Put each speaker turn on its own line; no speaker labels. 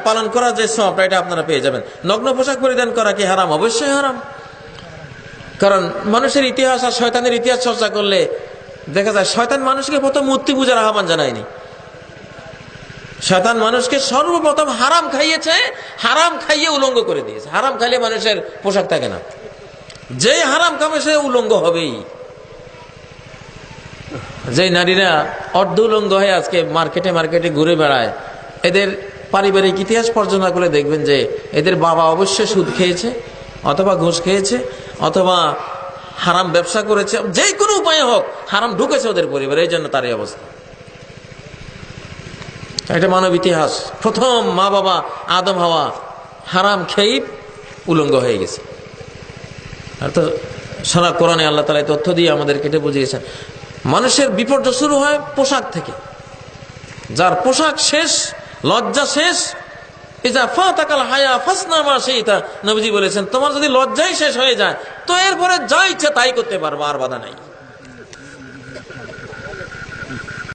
পালন করার যে সওয়াবটা এটা আপনারা পেয়ে যাবেন। নগ্ন পোশাক পরিধান করা কি হারাম? অবশ্যই হারাম। কারণ মানুষের ইতিহাস আর শয়তানের ইতিহাস চর্চা করলে দেখা যায় শয়তান মানুষকে প্রথম মূর্তি পূজার আহ্বান জানায়নি। শয়তান মানুষকে সর্বপ্রথম হারাম খাইয়েছে, হারাম খাইয়ে উলঙ্গ করে দিয়েছে। হারাম খাইলে মানুষের পোশাক থাকে না, যে হারাম খাবে সে উলঙ্গ হবেই। যে নারীরা অর্ধ উলঙ্গ হয়ে আজকে মার্কেটে মার্কেটে ঘুরে বেড়ায়, এদের পারিবারিক ইতিহাস পর্যালোচনা করে দেখবেন যে এদের বাবা অবশ্যই সুদ খেয়েছে, অথবা ঘুষ খেয়েছে, অথবা হারাম ব্যবসা করেছে। যে কোনো উপায়ে হোক হারাম ঢুকেছে ওদের পরিবারে, এই জন্য তার এই অবস্থা। এটা মানব ইতিহাস। প্রথম মা বাবা আদম হাওয়া হারাম খেয়ে উলঙ্গ হয়ে গেছে। আর তো সারা কোরআনে আল্লাহ তাআলা তথ্য দিয়ে আমাদের কেটে বুঝিয়েছেন মানুষের বিপর্যয় শুরু হয় পোশাক থেকে। যার পোশাক শেষ, লজ্জা শেষ, ইজা ফাতাকাল হায়া ফাসনা মা শিতা, নবীজি বলেছেন তোমার যদি লজ্জাই শেষ হয়ে যায় তো এরপরে যা ইচ্ছা তাই করতে পারবা, আর বাধা নাই।